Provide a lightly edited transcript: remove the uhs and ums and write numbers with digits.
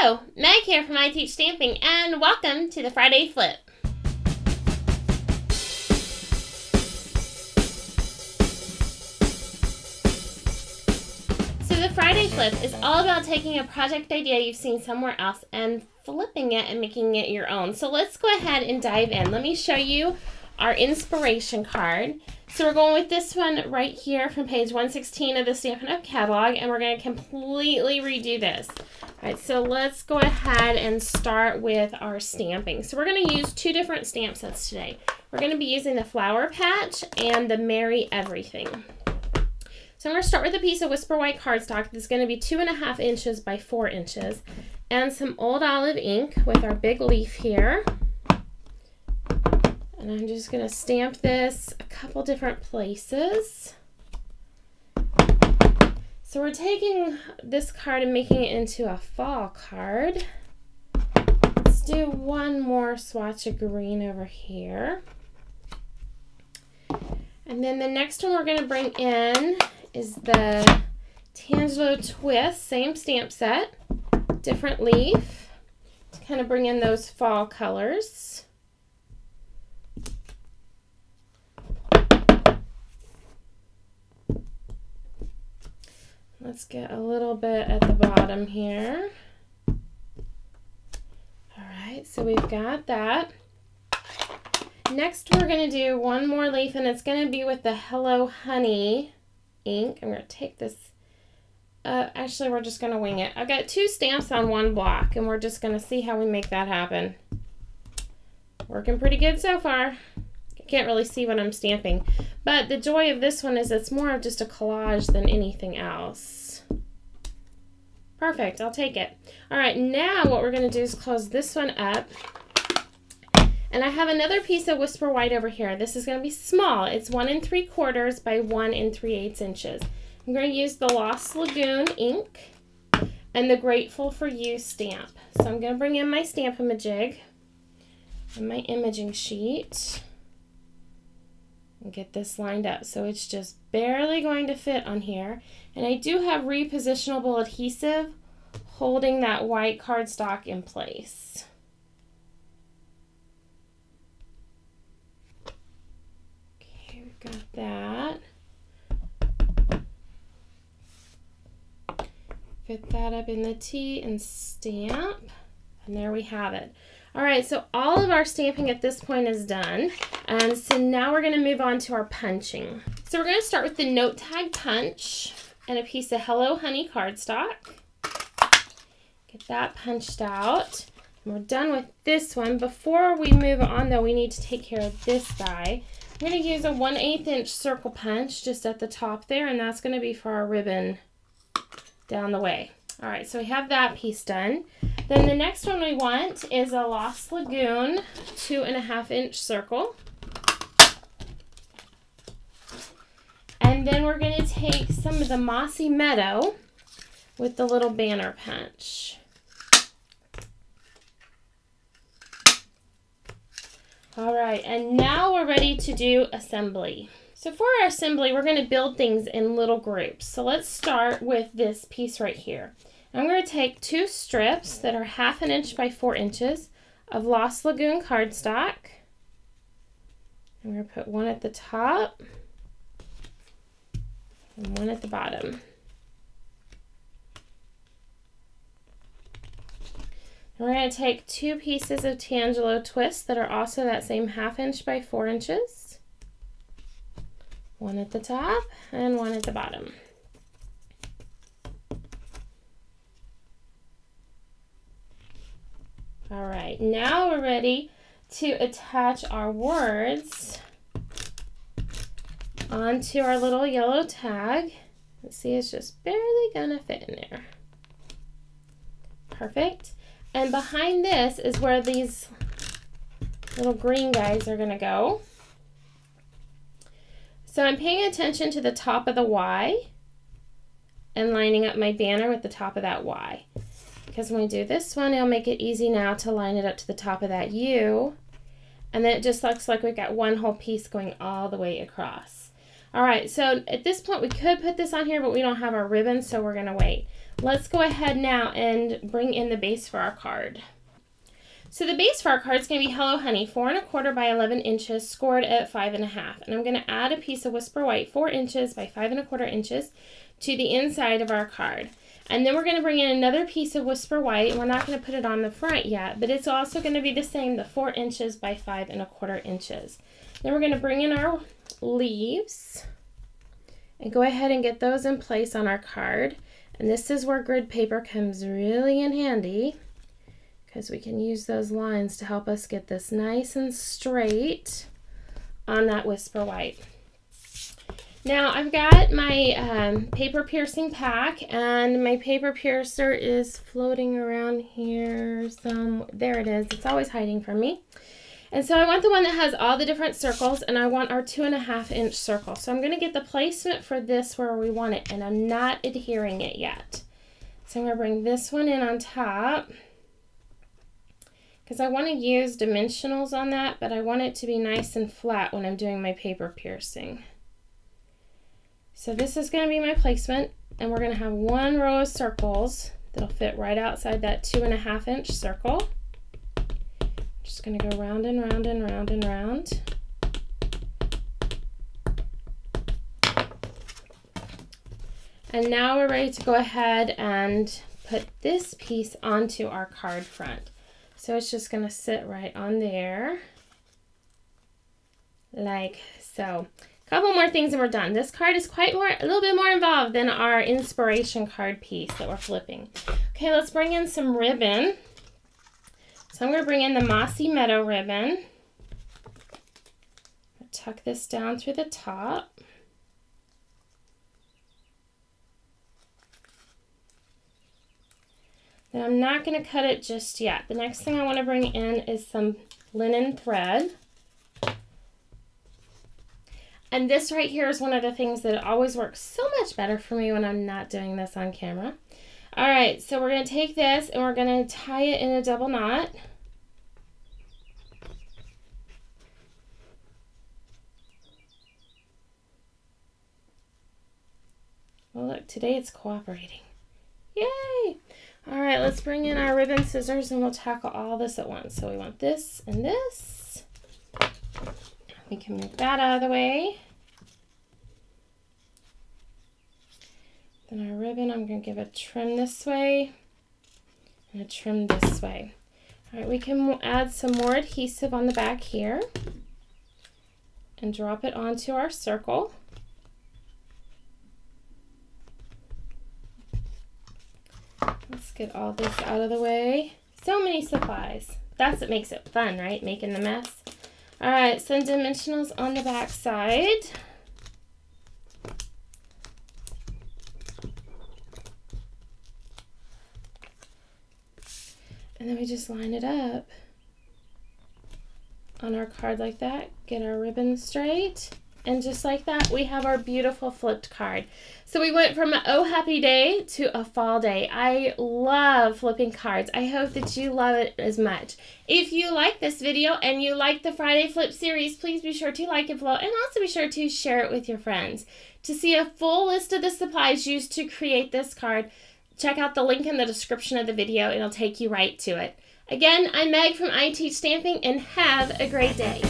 Hello, Meg here from I Teach Stamping, and welcome to the Friday Flip. So the Friday Flip is all about taking a project idea you've seen somewhere else and flipping it and making it your own. So let's go ahead and dive in. Let me show you our inspiration card. So we're going with this one right here from page 116 of the Stampin' Up! Catalog, and we're going to completely redo this. All right, so let's go ahead and start with our stamping. So we're going to use two different stamp sets today. We're going to be using the Flower Patch and the Merry Everything. So I'm going to start with a piece of Whisper White cardstock that's going to be 2.5 inches by 4 inches, and some Old Olive ink with our big leaf here. And I'm just going to stamp this a couple different places. So we're taking this card and making it into a fall card. Let's do one more swatch of green over here. And then the next one we're going to bring in is the Tangelo Twist, same stamp set, different leaf, to kind of bring in those fall colors. Let's get a little bit at the bottom here. All right, so we've got that. Next, we're going to do one more leaf, and it's going to be with the Hello Honey ink. I'm going to take this. Actually, we're just going to wing it. I've got two stamps on one block, and we're just going to see how we make that happen. Working pretty good so far. Can't really see what I'm stamping, but the joy of this one is it's more of just a collage than anything else. Perfect, I'll take it. All right, now what we're going to do is close this one up, and I have another piece of Whisper White over here. This is going to be small. It's 1 3/4 by 1 3/8 inches. I'm going to use the Lost Lagoon ink and the Grateful for You stamp. So I'm going to bring in my Stamp-A-Majig and my imaging sheet and get this lined up so it's just barely going to fit on here. And I do have repositionable adhesive holding that white cardstock in place. Okay, we've got that. Fit that up in the T and stamp, and there we have it. All right, so all of our stamping at this point is done, and so now we're going to move on to our punching. So we're going to start with the note tag punch and a piece of Hello Honey cardstock. Get that punched out. And we're done with this one. Before we move on, though, we need to take care of this guy. I'm going to use a 1/8 inch circle punch just at the top there, and that's going to be for our ribbon down the way. All right, so we have that piece done. Then the next one we want is a Lost Lagoon 2.5 inch circle. And then we're going to take some of the Mossy Meadow with the little banner punch. All right, and now we're ready to do assembly. So for our assembly, we're going to build things in little groups. So let's start with this piece right here. I'm going to take 2 strips that are 1/2 inch by 4 inches of Lost Lagoon cardstock. I'm going to put one at the top and one at the bottom. And we're going to take 2 pieces of Tangelo Twist that are also that same 1/2 inch by 4 inches. One at the top and one at the bottom. All right, now we're ready to attach our words onto our little yellow tag. Let's see, it's just barely gonna fit in there. Perfect. And behind this is where these little green guys are gonna go. So I'm paying attention to the top of the Y and lining up my banner with the top of that Y. Because when we do this one, it'll make it easy now to line it up to the top of that U. And then it just looks like we've got one whole piece going all the way across. All right, so at this point we could put this on here, but we don't have our ribbon, so we're gonna wait. let's go ahead now and bring in the base for our card. So the base for our card is going to be Hello Honey, 4 1/4 by 11 inches, scored at 5 1/2. And I'm going to add a piece of Whisper White, 4 inches by 5 1/4 inches, to the inside of our card. And then we're going to bring in another piece of Whisper White. We're not going to put it on the front yet, but it's also going to be the same, the 4 inches by 5 1/4 inches. Then we're going to bring in our leaves and go ahead and get those in place on our card. And this is where grid paper comes really in handy, because we can use those lines to help us get this nice and straight on that Whisper White. Now I've got my paper piercing pack, and my paper piercer is floating around here. There it is. It's always hiding from me. And so I want the one that has all the different circles, and I want our 2 1/2 inch circle. So I'm going to get the placement for this where we want it, and I'm not adhering it yet. So I'm going to bring this one in on top, because I want to use dimensionals on that, but I want it to be nice and flat when I'm doing my paper piercing. So this is going to be my placement, and we're going to have one row of circles that'll fit right outside that 2 1/2 inch circle. Just going to go round and round and round and round. And now we're ready to go ahead and put this piece onto our card front. So it's just going to sit right on there, like so. A couple more things and we're done. This card is a little bit more involved than our inspiration card piece that we're flipping. Okay, let's bring in some ribbon. So I'm going to bring in the Mossy Meadow ribbon. Tuck this down through the top. Then I'm not going to cut it just yet. The next thing I want to bring in is some linen thread. And this right here is one of the things that always works so much better for me when I'm not doing this on camera. All right, so we're going to take this and we're going to tie it in a double knot. Well, look, today it's cooperating. Yay! All right, let's bring in our ribbon scissors and we'll tackle all this at once. So we want this and this. We can move that out of the way. Then our ribbon, I'm going to give a trim this way and a trim this way. All right, we can add some more adhesive on the back here and drop it onto our circle. Let's get all this out of the way. So many supplies. That's what makes it fun, right? Making the mess. All right, some dimensionals on the back side. And then we just line it up on our card like that. Get our ribbon straight. And just like that, we have our beautiful flipped card. So we went from an oh happy day to a fall day. I love flipping cards. I hope that you love it as much. If you like this video and you like the Friday Flip series, please be sure to like it below and also be sure to share it with your friends. To see a full list of the supplies used to create this card, check out the link in the description of the video. It'll take you right to it. Again, I'm Meg from I Teach Stamping, and have a great day.